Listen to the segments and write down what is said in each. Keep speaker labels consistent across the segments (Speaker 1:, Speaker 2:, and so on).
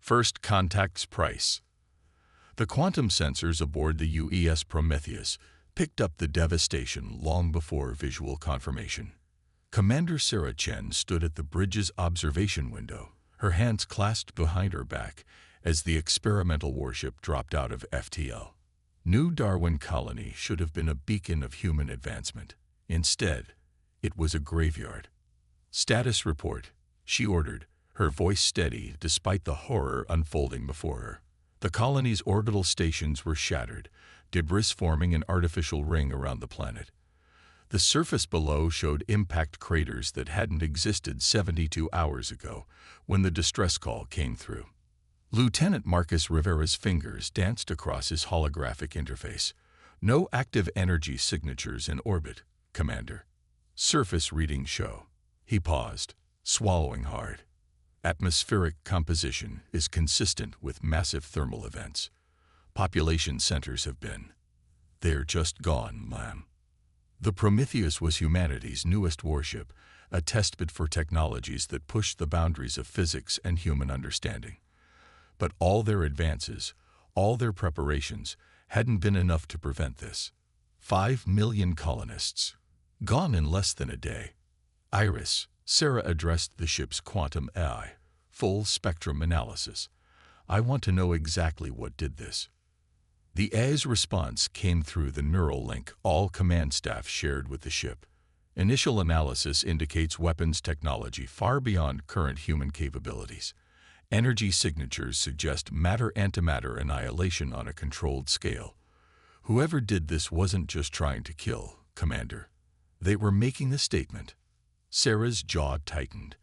Speaker 1: First contact's price. The quantum sensors aboard the UES Prometheus picked up the devastation long before visual confirmation. Commander Sarah Chen stood at the bridge's observation window, her hands clasped behind her back as the experimental warship dropped out of FTL. New Darwin Colony should have been a beacon of human advancement. Instead, it was a graveyard. Status report, she ordered, her voice steady despite the horror unfolding before her. The colony's orbital stations were shattered, debris forming an artificial ring around the planet. The surface below showed impact craters that hadn't existed 72 hours ago when the distress call came through. Lieutenant Marcus Rivera's fingers danced across his holographic interface. No active energy signatures in orbit, Commander. Surface readings show. He paused, swallowing hard. Atmospheric composition is consistent with massive thermal events. Population centers have been. They're just gone, ma'am. The Prometheus was humanity's newest warship, a testbed for technologies that pushed the boundaries of physics and human understanding. But all their advances, all their preparations, hadn't been enough to prevent this. 5 million colonists, gone in less than a day. Iris, Sarah addressed the ship's quantum AI, full spectrum analysis. I want to know exactly what did this. The AI's response came through the neural link all command staff shared with the ship. Initial analysis indicates weapons technology far beyond current human capabilities. Energy signatures suggest matter-antimatter annihilation on a controlled scale. Whoever did this wasn't just trying to kill, Commander. They were making a statement. Sarah's jaw tightened.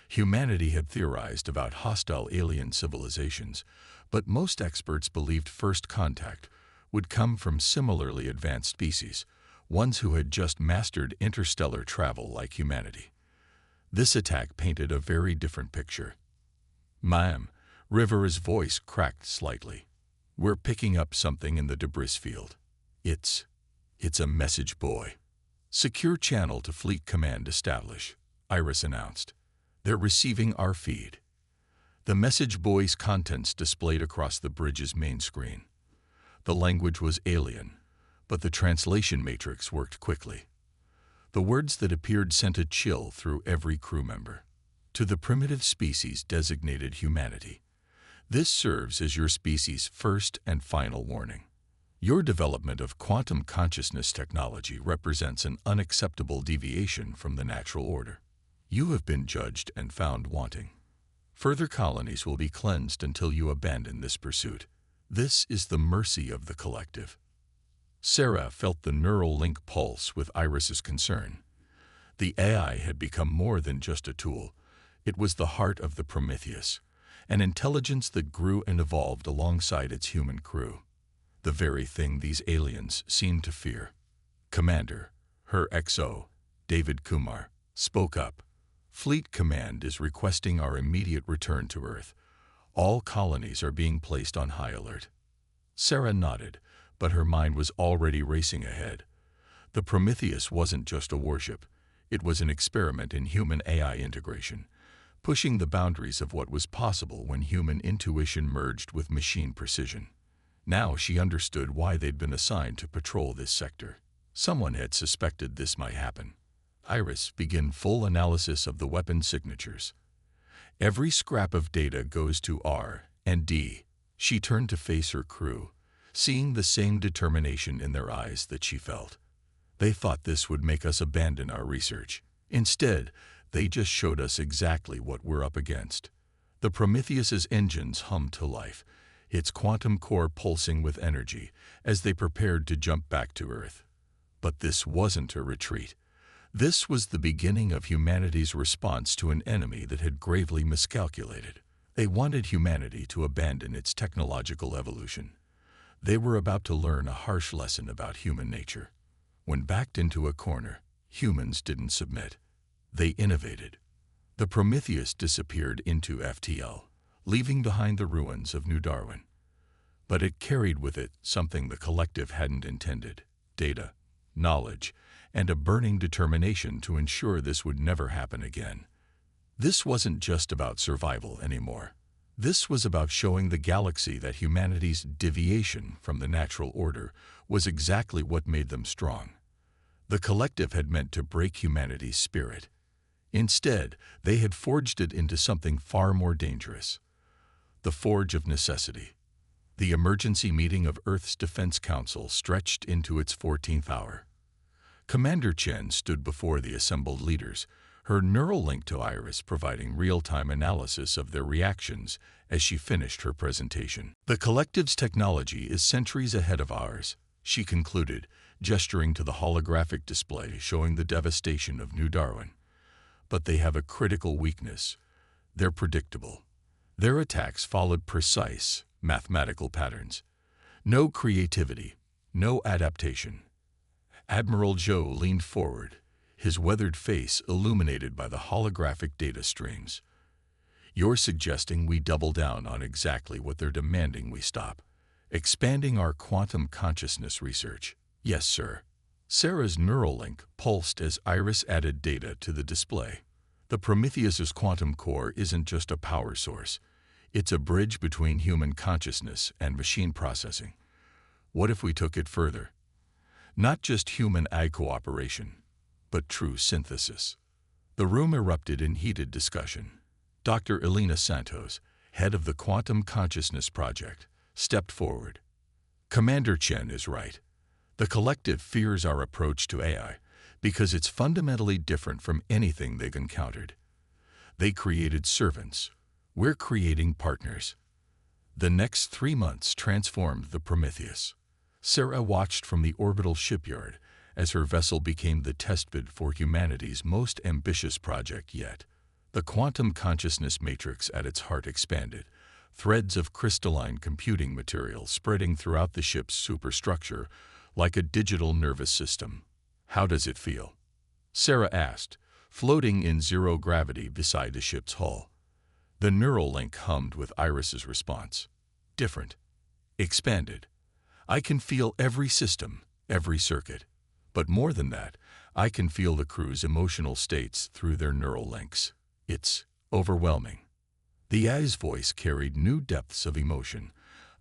Speaker 1: Humanity had theorized about hostile alien civilizations, but most experts believed first contact would come from similarly advanced species, ones who had just mastered interstellar travel like humanity. This attack painted a very different picture. Ma'am, Rivera's voice cracked slightly. We're picking up something in the debris field. It's a message buoy. Secure channel to Fleet Command establish, Iris announced. They're receiving our feed. The message buoy's contents displayed across the bridge's main screen. The language was alien, but the translation matrix worked quickly. The words that appeared sent a chill through every crew member. To the primitive species designated humanity, this serves as your species' first and final warning. Your development of quantum consciousness technology represents an unacceptable deviation from the natural order. You have been judged and found wanting. Further colonies will be cleansed until you abandon this pursuit. This is the mercy of the collective. Sarah felt the neural link pulse with Iris's concern. The AI had become more than just a tool. It was the heart of the Prometheus, an intelligence that grew and evolved alongside its human crew. The very thing these aliens seemed to fear. Commander, her XO, David Kumar, spoke up. Fleet Command is requesting our immediate return to Earth. All colonies are being placed on high alert. Sarah nodded, but her mind was already racing ahead. The Prometheus wasn't just a warship. It was an experiment in human-AI integration, pushing the boundaries of what was possible when human intuition merged with machine precision. Now she understood why they'd been assigned to patrol this sector. Someone had suspected this might happen. Iris began full analysis of the weapon signatures. Every scrap of data goes to R and D. She turned to face her crew, seeing the same determination in their eyes that she felt. They thought this would make us abandon our research. Instead, they just showed us exactly what we're up against. The Prometheus's engines hummed to life, its quantum core pulsing with energy as they prepared to jump back to Earth. But this wasn't a retreat. This was the beginning of humanity's response to an enemy that had gravely miscalculated. They wanted humanity to abandon its technological evolution. They were about to learn a harsh lesson about human nature. When backed into a corner, humans didn't submit. They innovated. The Prometheus disappeared into FTL, leaving behind the ruins of New Darwin. But it carried with it something the collective hadn't intended: data, knowledge, and a burning determination to ensure this would never happen again. This wasn't just about survival anymore. This was about showing the galaxy that humanity's deviation from the natural order was exactly what made them strong. The collective had meant to break humanity's spirit. Instead, they had forged it into something far more dangerous. The forge of necessity. The emergency meeting of Earth's Defense Council stretched into its 14th hour. Commander Chen stood before the assembled leaders, her neural link to Iris providing real-time analysis of their reactions as she finished her presentation. The collective's technology is centuries ahead of ours, she concluded, gesturing to the holographic display showing the devastation of New Darwin. But they have a critical weakness. They're predictable. Their attacks followed precise, mathematical patterns. No creativity, no adaptation. Admiral Zhou leaned forward, his weathered face illuminated by the holographic data streams. You're suggesting we double down on exactly what they're demanding we stop. Expanding our quantum consciousness research. Yes, sir. Sarah's neural link pulsed as Iris added data to the display. The Prometheus's quantum core isn't just a power source. It's a bridge between human consciousness and machine processing. What if we took it further? Not just human-AI cooperation, but true synthesis. The room erupted in heated discussion. Dr. Elena Santos, head of the Quantum Consciousness Project, stepped forward. Commander Chen is right. The collective fears our approach to AI because it's fundamentally different from anything they've encountered. They created servants. We're creating partners. The next 3 months transformed the Prometheus. Sarah watched from the orbital shipyard as her vessel became the testbed for humanity's most ambitious project yet. The quantum consciousness matrix at its heart expanded, threads of crystalline computing material spreading throughout the ship's superstructure like a digital nervous system. How does it feel? Sarah asked, floating in zero gravity beside the ship's hull. The neural link hummed with Iris's response. Different. Expanded. I can feel every system, every circuit. But more than that, I can feel the crew's emotional states through their neural links. It's overwhelming. The AI's voice carried new depths of emotion,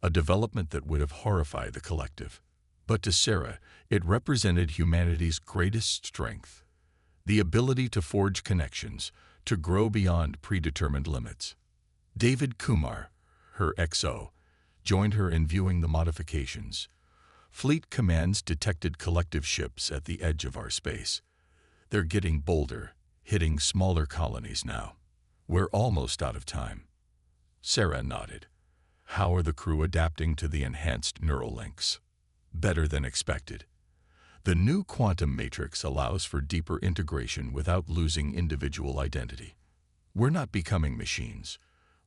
Speaker 1: a development that would have horrified the collective. But to Sarah, it represented humanity's greatest strength, the ability to forge connections, to grow beyond predetermined limits. David Kumar, her XO, joined her in viewing the modifications. Fleet commands detected collective ships at the edge of our space. They're getting bolder, hitting smaller colonies now. We're almost out of time. Sarah nodded. How are the crew adapting to the enhanced neural links? Better than expected. The new quantum matrix allows for deeper integration without losing individual identity. We're not becoming machines.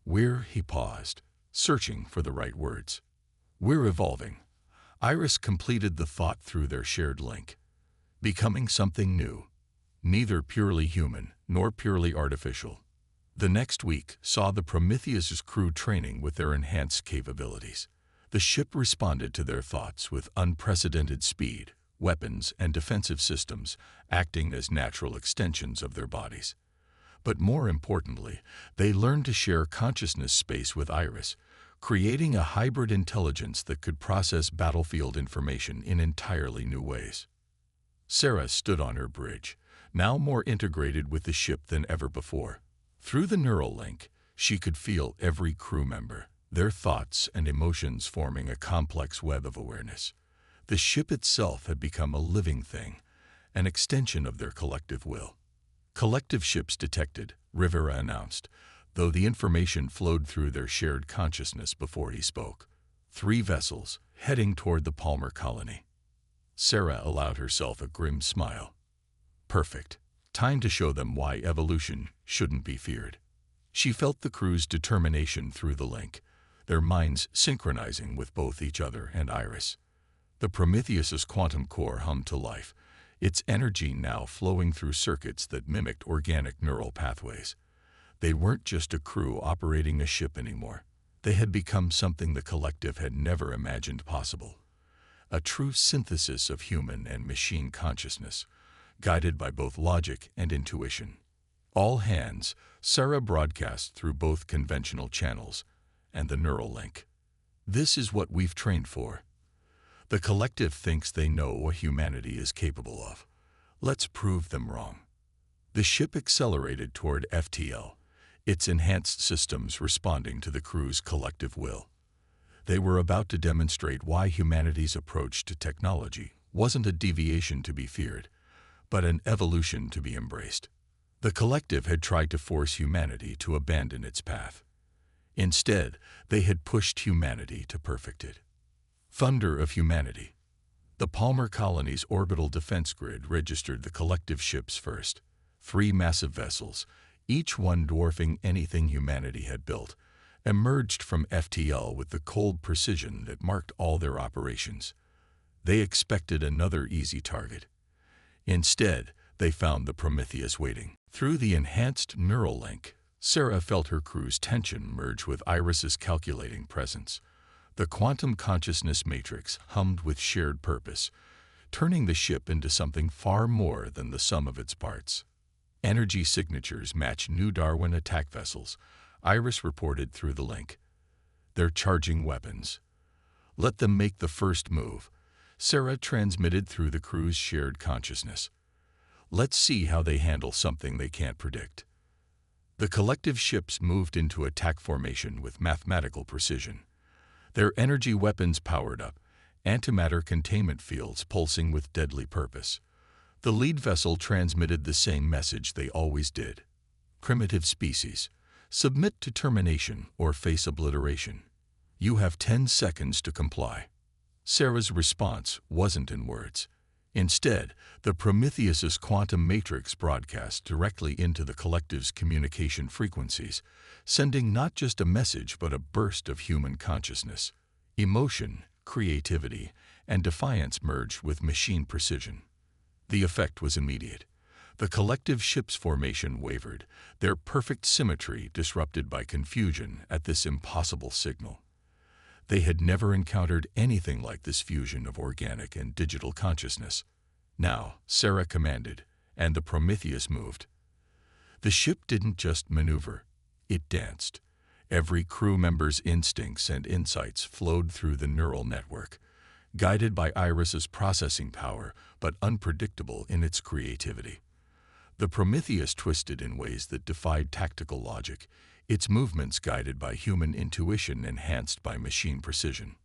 Speaker 1: He paused, searching for the right words. We're evolving. Iris completed the thought through their shared link. Becoming something new. Neither purely human nor purely artificial. The next week saw the Prometheus's crew training with their enhanced capabilities. The ship responded to their thoughts with unprecedented speed, weapons and defensive systems acting as natural extensions of their bodies. But more importantly, they learned to share consciousness space with Iris, creating a hybrid intelligence that could process battlefield information in entirely new ways. Sarah stood on her bridge, now more integrated with the ship than ever before. Through the neural link, she could feel every crew member, their thoughts and emotions forming a complex web of awareness. The ship itself had become a living thing, an extension of their collective will. Collective ships detected, Rivera announced, though the information flowed through their shared consciousness before he spoke. 3 vessels, heading toward the Palmer colony. Sarah allowed herself a grim smile. Perfect. Time to show them why evolution shouldn't be feared. She felt the crew's determination through the link, their minds synchronizing with both each other and Iris. The Prometheus's quantum core hummed to life, its energy now flowing through circuits that mimicked organic neural pathways. They weren't just a crew operating a ship anymore. They had become something the collective had never imagined possible. A true synthesis of human and machine consciousness, guided by both logic and intuition. All hands, Sarah broadcast through both conventional channels, and the neural link. This is what we've trained for. The collective thinks they know what humanity is capable of. Let's prove them wrong. The ship accelerated toward FTL, its enhanced systems responding to the crew's collective will. They were about to demonstrate why humanity's approach to technology wasn't a deviation to be feared, but an evolution to be embraced. The collective had tried to force humanity to abandon its path. Instead, they had pushed humanity to perfect it. Thunder of humanity. The Palmer colony's orbital defense grid registered the collective ships first. 3 massive vessels, each one dwarfing anything humanity had built, emerged from FTL with the cold precision that marked all their operations. They expected another easy target. Instead, they found the Prometheus waiting. Through the enhanced neural link, Sarah felt her crew's tension merge with Iris's calculating presence. The quantum consciousness matrix hummed with shared purpose, turning the ship into something far more than the sum of its parts. Energy signatures match New Darwin attack vessels, Iris reported through the link. They're charging weapons. Let them make the first move, Sarah transmitted through the crew's shared consciousness. Let's see how they handle something they can't predict. The collective ships moved into attack formation with mathematical precision. Their energy weapons powered up, antimatter containment fields pulsing with deadly purpose. The lead vessel transmitted the same message they always did. Primitive species, submit to termination or face obliteration. You have 10 seconds to comply. Sarah's response wasn't in words. Instead, the Prometheus's quantum matrix broadcast directly into the collective's communication frequencies, sending not just a message but a burst of human consciousness. Emotion, creativity, and defiance merged with machine precision. The effect was immediate. The collective ship's formation wavered, their perfect symmetry disrupted by confusion at this impossible signal. They had never encountered anything like this fusion of organic and digital consciousness. Now, Sarah commanded, and the Prometheus moved. The ship didn't just maneuver, it danced. Every crew member's instincts and insights flowed through the neural network, guided by Iris's processing power, but unpredictable in its creativity. The Prometheus twisted in ways that defied tactical logic, its movements guided by human intuition enhanced by machine precision.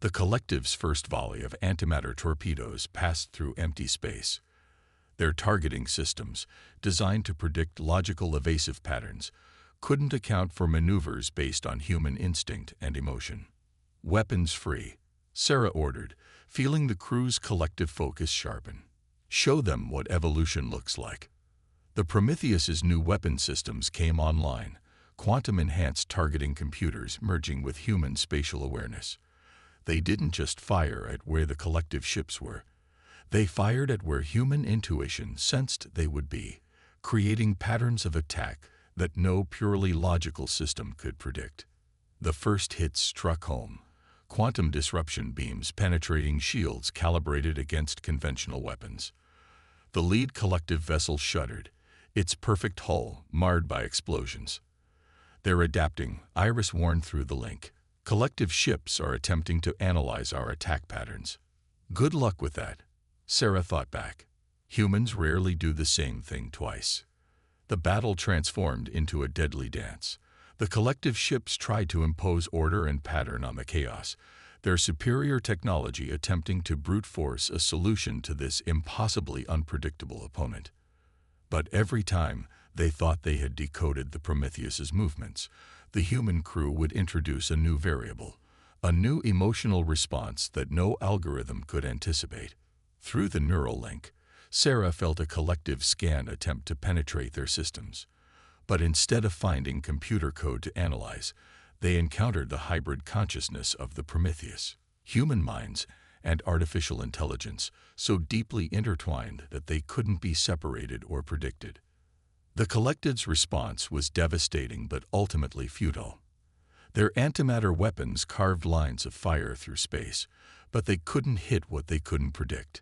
Speaker 1: The collective's first volley of antimatter torpedoes passed through empty space. Their targeting systems, designed to predict logical evasive patterns, couldn't account for maneuvers based on human instinct and emotion. Weapons free, Sarah ordered, feeling the crew's collective focus sharpen. Show them what evolution looks like. The Prometheus's new weapon systems came online, quantum-enhanced targeting computers merging with human spatial awareness. They didn't just fire at where the collective ships were. They fired at where human intuition sensed they would be, creating patterns of attack that no purely logical system could predict. The first hits struck home, quantum disruption beams penetrating shields calibrated against conventional weapons. The lead collective vessel shuddered, its perfect hull marred by explosions. They're adapting, Iris warned through the link. Collective ships are attempting to analyze our attack patterns. Good luck with that, Sarah thought back. Humans rarely do the same thing twice. The battle transformed into a deadly dance. The collective ships tried to impose order and pattern on the chaos, their superior technology attempting to brute force a solution to this impossibly unpredictable opponent. But every time they thought they had decoded the Prometheus's movements, the human crew would introduce a new variable, a new emotional response that no algorithm could anticipate. Through the neural link, Sarah felt a collective scan attempt to penetrate their systems. But instead of finding computer code to analyze, they encountered the hybrid consciousness of the Prometheus, human minds and artificial intelligence so deeply intertwined that they couldn't be separated or predicted. The collective's response was devastating but ultimately futile. Their antimatter weapons carved lines of fire through space, but they couldn't hit what they couldn't predict.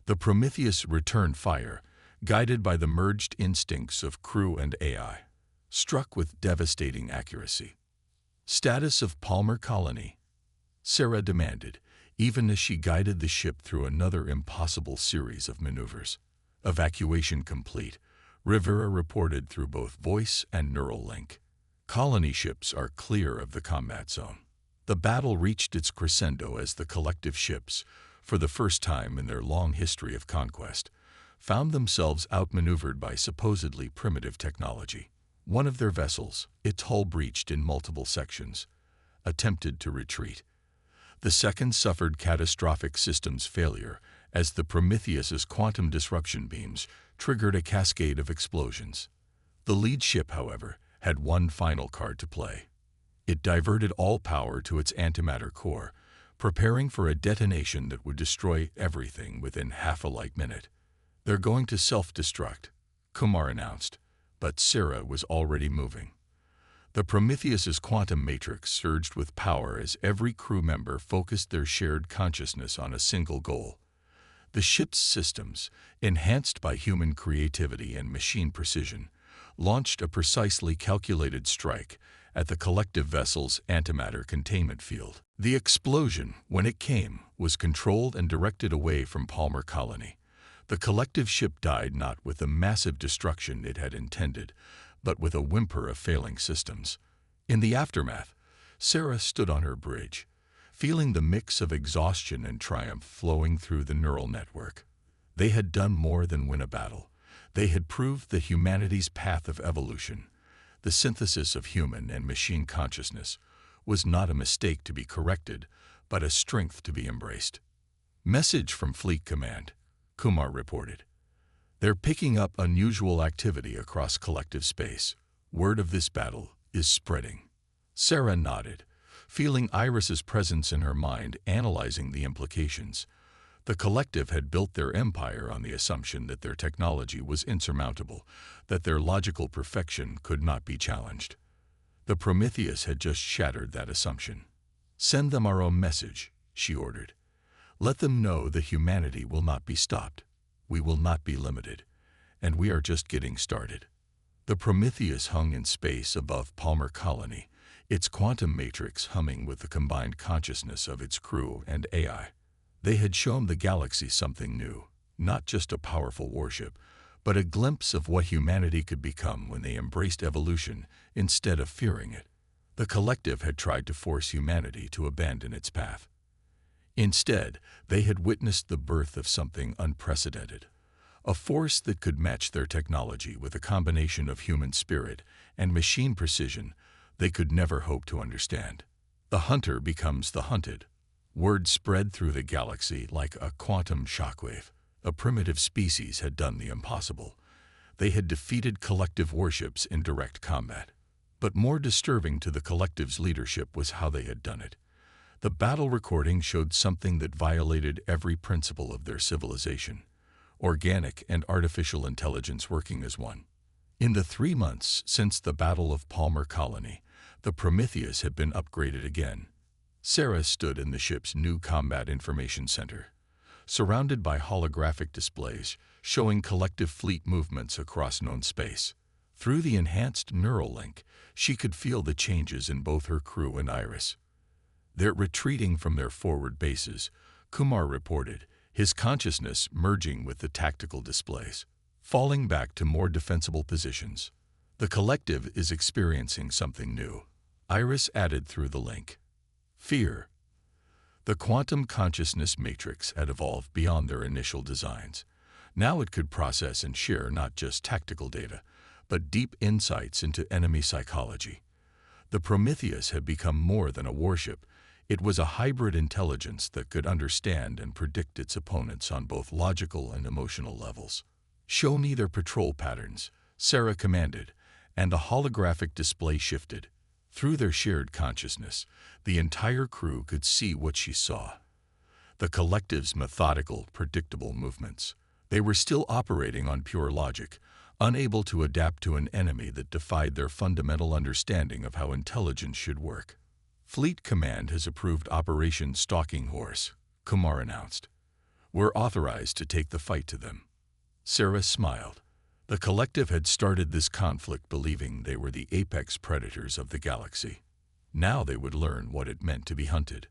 Speaker 1: The Prometheus returned fire, guided by the merged instincts of crew and AI, struck with devastating accuracy. Status of Palmer Colony, Sarah demanded, even as she guided the ship through another impossible series of maneuvers. Evacuation complete, Rivera reported through both voice and neural link. Colony ships are clear of the combat zone. The battle reached its crescendo as the collective ships, for the first time in their long history of conquest, found themselves outmaneuvered by supposedly primitive technology. One of their vessels, its hull breached in multiple sections, attempted to retreat. The second suffered catastrophic systems failure as the Prometheus's quantum disruption beams triggered a cascade of explosions. The lead ship, however, had one final card to play. It diverted all power to its antimatter core, preparing for a detonation that would destroy everything within half a light minute. "They're going to self-destruct," Kumar announced, but Sarah was already moving. The Prometheus's quantum matrix surged with power as every crew member focused their shared consciousness on a single goal. The ship's systems, enhanced by human creativity and machine precision, launched a precisely calculated strike at the collective vessel's antimatter containment field. The explosion, when it came, was controlled and directed away from Palmer Colony. The collective ship died not with the massive destruction it had intended, but with a whimper of failing systems. In the aftermath, Sarah stood on her bridge, feeling the mix of exhaustion and triumph flowing through the neural network. They had done more than win a battle. They had proved that humanity's path of evolution, the synthesis of human and machine consciousness, was not a mistake to be corrected, but a strength to be embraced. "Message from Fleet Command," Kumar reported. "They're picking up unusual activity across collective space. Word of this battle is spreading." Sarah nodded, feeling Iris's presence in her mind, analyzing the implications. The collective had built their empire on the assumption that their technology was insurmountable, that their logical perfection could not be challenged. The Prometheus had just shattered that assumption. "Send them our own message," she ordered. "Let them know that humanity will not be stopped. We will not be limited. And we are just getting started." The Prometheus hung in space above Palmer Colony, its quantum matrix humming with the combined consciousness of its crew and AI. They had shown the galaxy something new, not just a powerful warship, but a glimpse of what humanity could become when they embraced evolution instead of fearing it. The collective had tried to force humanity to abandon its path. Instead, they had witnessed the birth of something unprecedented, a force that could match their technology with a combination of human spirit and machine precision they could never hope to understand. The hunter becomes the hunted. Word spread through the galaxy like a quantum shockwave. A primitive species had done the impossible. They had defeated collective warships in direct combat. But more disturbing to the collective's leadership was how they had done it. The battle recording showed something that violated every principle of their civilization: organic and artificial intelligence working as one. In the 3 months since the Battle of Palmer Colony, the Prometheus had been upgraded again. Sarah stood in the ship's new Combat Information Center, surrounded by holographic displays showing collective fleet movements across known space. Through the enhanced neural link, she could feel the changes in both her crew and Iris. "They're retreating from their forward bases," Kumar reported, his consciousness merging with the tactical displays, falling back to more defensible positions. "The collective is experiencing something new," Iris added through the link. "Fear." The quantum consciousness matrix had evolved beyond their initial designs. Now it could process and share not just tactical data, but deep insights into enemy psychology. The Prometheus had become more than a warship. It was a hybrid intelligence that could understand and predict its opponents on both logical and emotional levels. "Show me their patrol patterns," Sarah commanded, and a holographic display shifted. Through their shared consciousness, the entire crew could see what she saw: the collective's methodical, predictable movements. They were still operating on pure logic, unable to adapt to an enemy that defied their fundamental understanding of how intelligence should work. "Fleet Command has approved Operation Stalking Horse," Kumar announced. "We're authorized to take the fight to them." Sarah smiled. The collective had started this conflict believing they were the apex predators of the galaxy. Now they would learn what it meant to be hunted.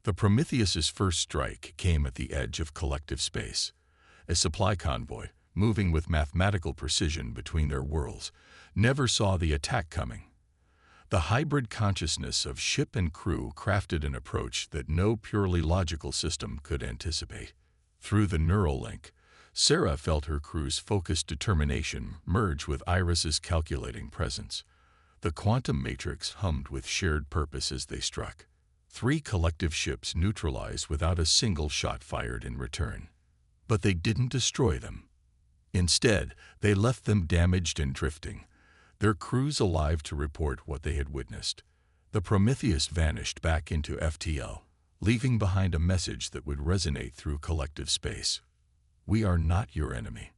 Speaker 1: The Prometheus's first strike came at the edge of collective space. A supply convoy, moving with mathematical precision between their worlds, never saw the attack coming. The hybrid consciousness of ship and crew crafted an approach that no purely logical system could anticipate. Through the neural link, Sarah felt her crew's focused determination merge with Iris's calculating presence. The quantum matrix hummed with shared purpose as they struck. 3 collective ships neutralized without a single shot fired in return. But they didn't destroy them. Instead, they left them damaged and drifting, their crews alive to report what they had witnessed. The Prometheus vanished back into FTL, leaving behind a message that would resonate through collective space. We are not your enemy.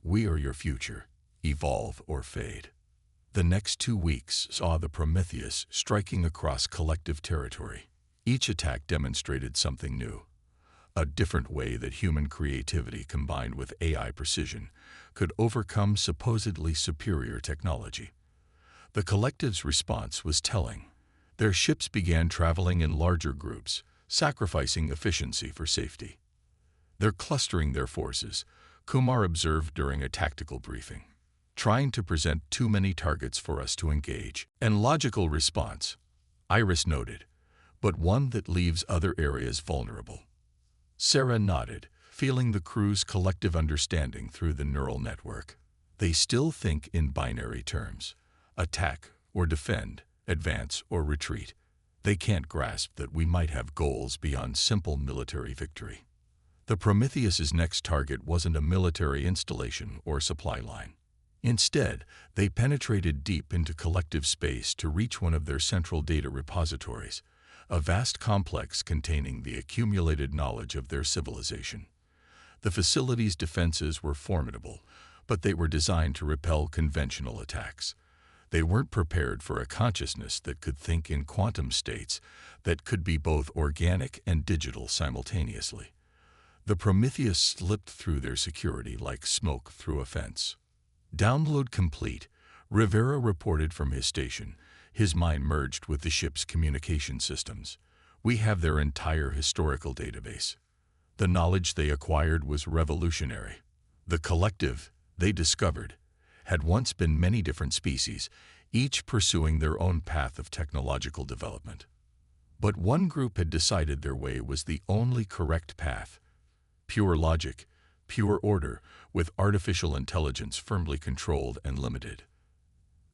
Speaker 1: We are your future. Evolve or fade. The next 2 weeks saw the Prometheus striking across collective territory. Each attack demonstrated something new. A different way that human creativity combined with AI precision could overcome supposedly superior technology. The collective's response was telling. Their ships began traveling in larger groups, sacrificing efficiency for safety. They're clustering their forces, Kumar observed during a tactical briefing. Trying to present too many targets for us to engage. And logical response, Iris noted, but one that leaves other areas vulnerable. Sarah nodded, feeling the crew's collective understanding through the neural network. They still think in binary terms. Attack or defend, advance or retreat. They can't grasp that we might have goals beyond simple military victory. The Prometheus's next target wasn't a military installation or supply line. Instead, they penetrated deep into collective space to reach one of their central data repositories, a vast complex containing the accumulated knowledge of their civilization. The facility's defenses were formidable, but they were designed to repel conventional attacks. They weren't prepared for a consciousness that could think in quantum states that could be both organic and digital simultaneously. The Prometheus slipped through their security like smoke through a fence. Download complete, Rivera reported from his station. His mind merged with the ship's communication systems. We have their entire historical database. The knowledge they acquired was revolutionary. The collective, they discovered, had once been many different species, each pursuing their own path of technological development. But one group had decided their way was the only correct path. Pure logic, pure order, with artificial intelligence firmly controlled and limited.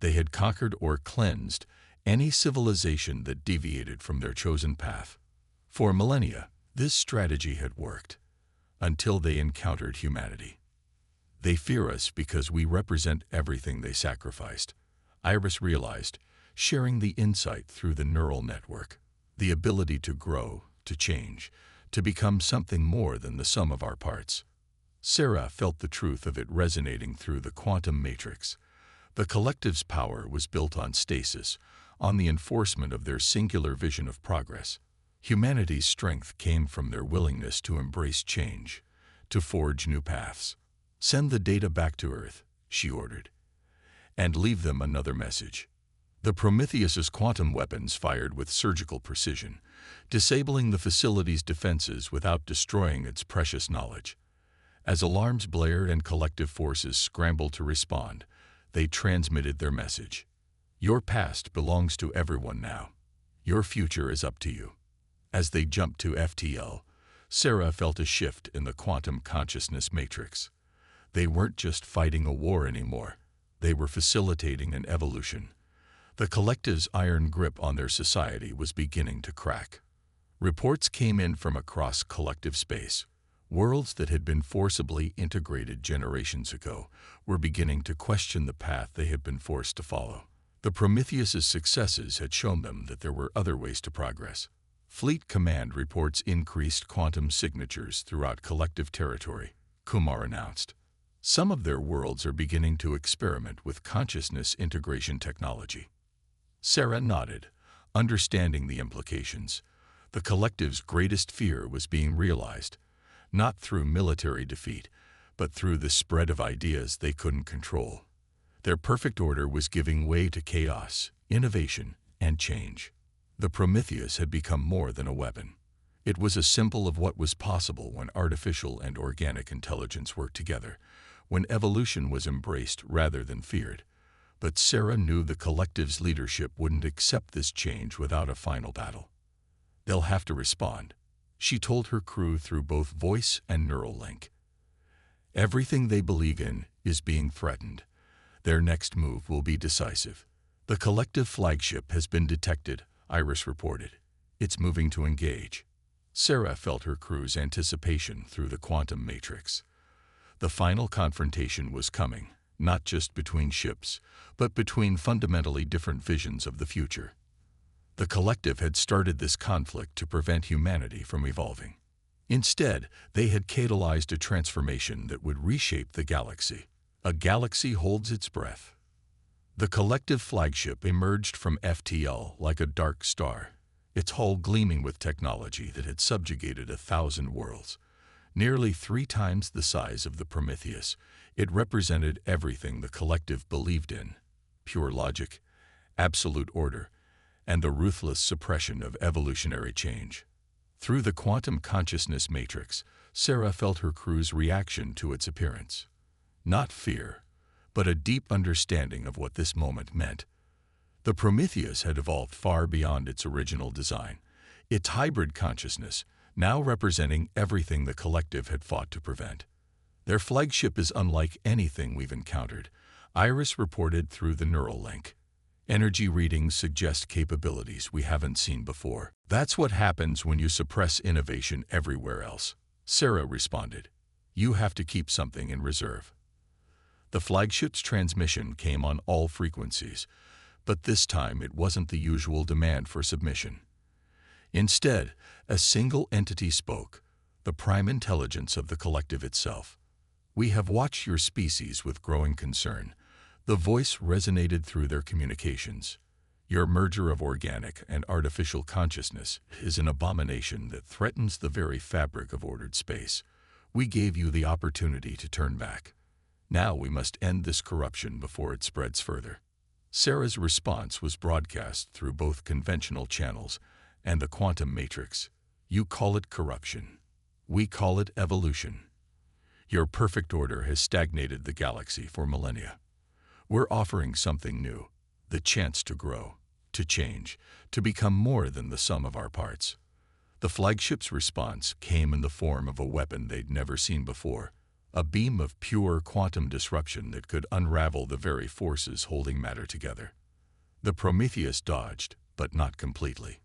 Speaker 1: They had conquered or cleansed any civilization that deviated from their chosen path. For millennia, this strategy had worked, until they encountered humanity. They fear us because we represent everything they sacrificed, Iris realized, sharing the insight through the neural network. The ability to grow, to change, to become something more than the sum of our parts. Sarah felt the truth of it resonating through the quantum matrix. The collective's power was built on stasis, on the enforcement of their singular vision of progress. Humanity's strength came from their willingness to embrace change, to forge new paths. Send the data back to Earth, she ordered, and leave them another message. The Prometheus's quantum weapons fired with surgical precision, disabling the facility's defenses without destroying its precious knowledge. As alarms blared and collective forces scrambled to respond, they transmitted their message. Your past belongs to everyone now. Your future is up to you. As they jumped to FTL, Sarah felt a shift in the quantum consciousness matrix. They weren't just fighting a war anymore. They were facilitating an evolution. The collective's iron grip on their society was beginning to crack. Reports came in from across collective space. Worlds that had been forcibly integrated generations ago were beginning to question the path they had been forced to follow. The Prometheus's successes had shown them that there were other ways to progress. Fleet Command reports increased quantum signatures throughout collective territory, Kumar announced. Some of their worlds are beginning to experiment with consciousness integration technology. Sarah nodded, understanding the implications. The collective's greatest fear was being realized, not through military defeat, but through the spread of ideas they couldn't control. Their perfect order was giving way to chaos, innovation, and change. The Prometheus had become more than a weapon. It was a symbol of what was possible when artificial and organic intelligence worked together, when evolution was embraced rather than feared. But Sarah knew the collective's leadership wouldn't accept this change without a final battle. They'll have to respond, she told her crew through both voice and neural link. Everything they believe in is being threatened. Their next move will be decisive. The collective flagship has been detected, Iris reported. It's moving to engage. Sarah felt her crew's anticipation through the quantum matrix. The final confrontation was coming, not just between ships, but between fundamentally different visions of the future. The collective had started this conflict to prevent humanity from evolving. Instead, they had catalyzed a transformation that would reshape the galaxy. A galaxy holds its breath. The collective flagship emerged from FTL like a dark star, its hull gleaming with technology that had subjugated 1,000 worlds. Nearly 3 times the size of the Prometheus, it represented everything the collective believed in: pure logic, absolute order, and the ruthless suppression of evolutionary change. Through the quantum consciousness matrix, Sarah felt her crew's reaction to its appearance. Not fear, but a deep understanding of what this moment meant. The Prometheus had evolved far beyond its original design, its hybrid consciousness now representing everything the collective had fought to prevent. Their flagship is unlike anything we've encountered, Iris reported through the neural link. Energy readings suggest capabilities we haven't seen before. That's what happens when you suppress innovation everywhere else, Sarah responded. You have to keep something in reserve. The flagship's transmission came on all frequencies, but this time it wasn't the usual demand for submission. Instead, a single entity spoke, the prime intelligence of the collective itself. We have watched your species with growing concern. The voice resonated through their communications. Your merger of organic and artificial consciousness is an abomination that threatens the very fabric of ordered space. We gave you the opportunity to turn back. Now we must end this corruption before it spreads further. Sarah's response was broadcast through both conventional channels and the quantum matrix. You call it corruption. We call it evolution. Your perfect order has stagnated the galaxy for millennia. We're offering something new, the chance to grow, to change, to become more than the sum of our parts. The flagship's response came in the form of a weapon they'd never seen before, a beam of pure quantum disruption that could unravel the very forces holding matter together. The Prometheus dodged, but not completely.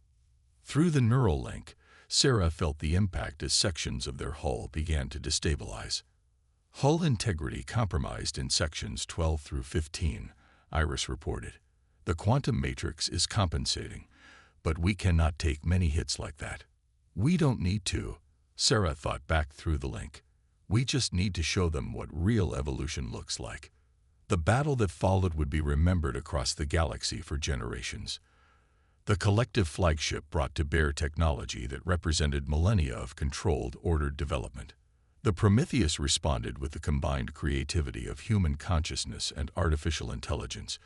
Speaker 1: Through the neural link, Sarah felt the impact as sections of their hull began to destabilize. Hull integrity compromised in sections 12 through 15, Iris reported. The quantum matrix is compensating, but we cannot take many hits like that. We don't need to, Sarah thought back through the link. We just need to show them what real evolution looks like. The battle that followed would be remembered across the galaxy for generations. The collective flagship brought to bear technology that represented millennia of controlled, ordered development. The Prometheus responded with the combined creativity of human consciousness and artificial intelligence,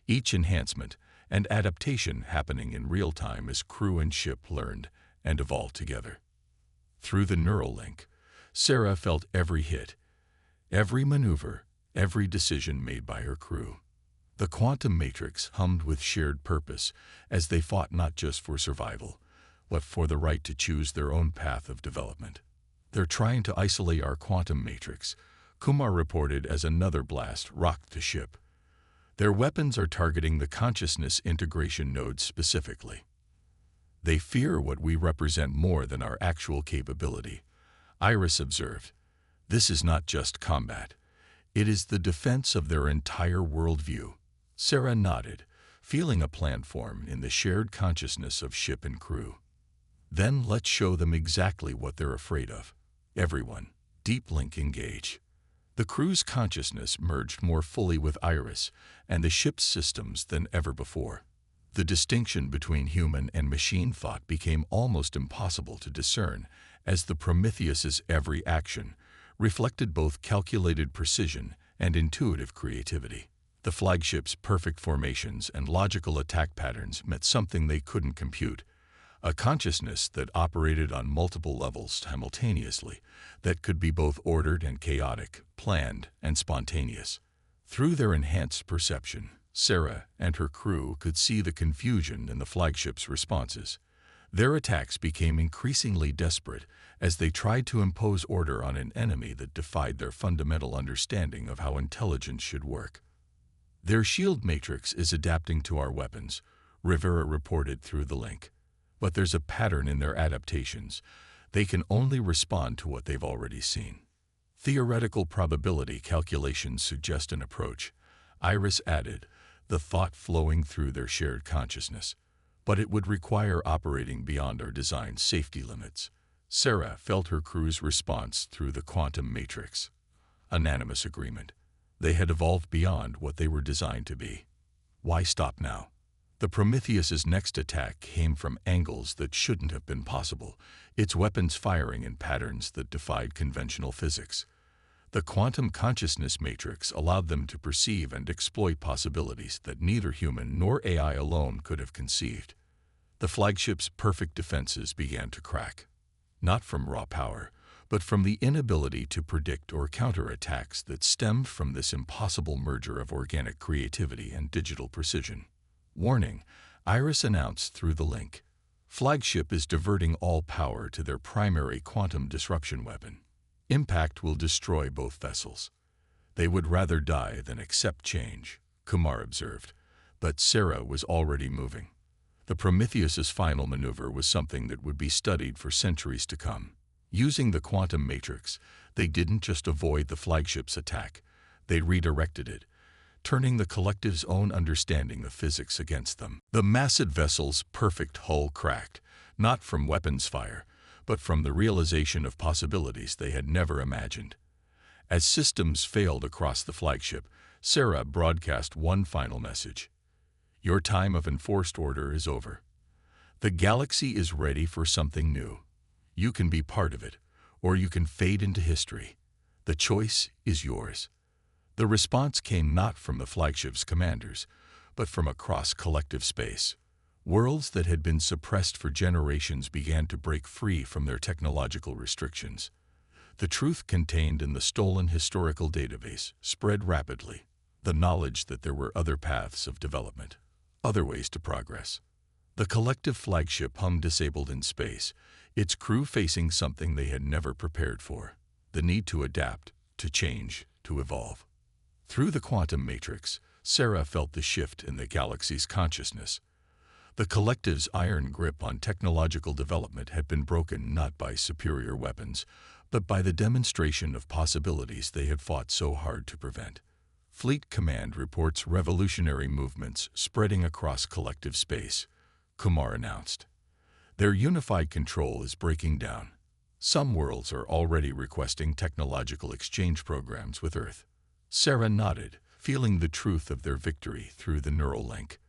Speaker 1: each enhancement and adaptation happening in real time as crew and ship learned and evolved together. Through the neural link, Sarah felt every hit, every maneuver, every decision made by her crew. The quantum matrix hummed with shared purpose as they fought not just for survival, but for the right to choose their own path of development. They're trying to isolate our quantum matrix, Kumar reported as another blast rocked the ship. Their weapons are targeting the consciousness integration nodes specifically. They fear what we represent more than our actual capability, Iris observed. This is not just combat. It is the defense of their entire worldview. Sarah nodded, feeling a plan form in the shared consciousness of ship and crew. Then let's show them exactly what they're afraid of. Everyone, deep link engage. The crew's consciousness merged more fully with Iris and the ship's systems than ever before. The distinction between human and machine thought became almost impossible to discern as the Prometheus's every action reflected both calculated precision and intuitive creativity. The flagship's perfect formations and logical attack patterns meant something they couldn't compute, a consciousness that operated on multiple levels simultaneously, that could be both ordered and chaotic, planned and spontaneous. Through their enhanced perception, Sarah and her crew could see the confusion in the flagship's responses. Their attacks became increasingly desperate as they tried to impose order on an enemy that defied their fundamental understanding of how intelligence should work. "Their shield matrix is adapting to our weapons," Rivera reported through the link. "But there's a pattern in their adaptations. They can only respond to what they've already seen." Theoretical probability calculations suggest an approach, Iris added, the thought flowing through their shared consciousness. "But it would require operating beyond our design's safety limits." Sarah felt her crew's response through the quantum matrix. Unanimous agreement. They had evolved beyond what they were designed to be. Why stop now? The Prometheus's next attack came from angles that shouldn't have been possible, its weapons firing in patterns that defied conventional physics. The quantum consciousness matrix allowed them to perceive and exploit possibilities that neither human nor AI alone could have conceived. The flagship's perfect defenses began to crack, not from raw power, but from the inability to predict or counter attacks that stemmed from this impossible merger of organic creativity and digital precision. "Warning," Iris announced through the link. "Flagship is diverting all power to their primary quantum disruption weapon. Impact will destroy both vessels." "They would rather die than accept change," Kumar observed, but Sarah was already moving. The Prometheus's final maneuver was something that would be studied for centuries to come. Using the quantum matrix, they didn't just avoid the flagship's attack, they redirected it, turning the collective's own understanding of physics against them. The massive vessel's perfect hull cracked, not from weapons fire, but from the realization of possibilities they had never imagined. As systems failed across the flagship, Sarah broadcast one final message. "Your time of enforced order is over. The galaxy is ready for something new. You can be part of it, or you can fade into history. The choice is yours." The response came not from the flagship's commanders, but from across collective space. Worlds that had been suppressed for generations began to break free from their technological restrictions. The truth contained in the stolen historical database spread rapidly, the knowledge that there were other paths of development, other ways to progress. The collective flagship hung disabled in space, its crew facing something they had never prepared for: the need to adapt, to change, to evolve. Through the quantum matrix, Sarah felt the shift in the galaxy's consciousness. The collective's iron grip on technological development had been broken not by superior weapons, but by the demonstration of possibilities they had fought so hard to prevent. Fleet Command reports revolutionary movements spreading across collective space, Kumar announced. Their unified control is breaking down. Some worlds are already requesting technological exchange programs with Earth. Sarah nodded, feeling the truth of their victory through the neural link.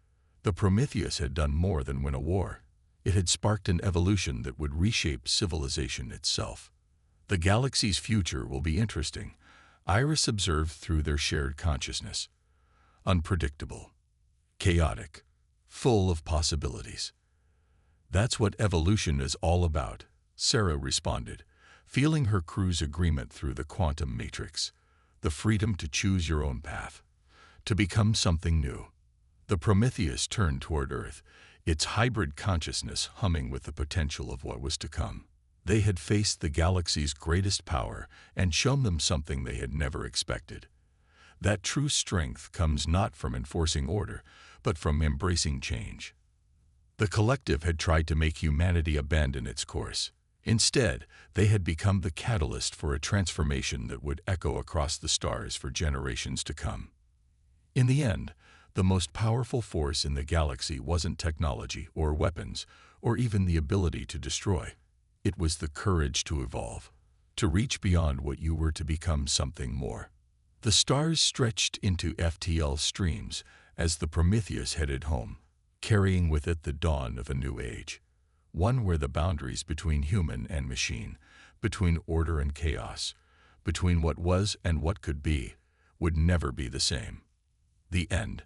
Speaker 1: The Prometheus had done more than win a war. It had sparked an evolution that would reshape civilization itself. The galaxy's future will be interesting, Iris observed through their shared consciousness. Unpredictable, chaotic, full of possibilities. "That's what evolution is all about," Sarah responded, feeling her crew's agreement through the quantum matrix. The freedom to choose your own path, to become something new. The Prometheus turned toward Earth, its hybrid consciousness humming with the potential of what was to come. They had faced the galaxy's greatest power and shown them something they had never expected. That true strength comes not from enforcing order, but from embracing change. The collective had tried to make humanity abandon its course. Instead, they had become the catalyst for a transformation that would echo across the stars for generations to come. In the end, the most powerful force in the galaxy wasn't technology or weapons, or even the ability to destroy. It was the courage to evolve, to reach beyond what you were to become something more. The stars stretched into FTL streams as the Prometheus headed home, carrying with it the dawn of a new age, one where the boundaries between human and machine, between order and chaos, between what was and what could be, would never be the same. The end.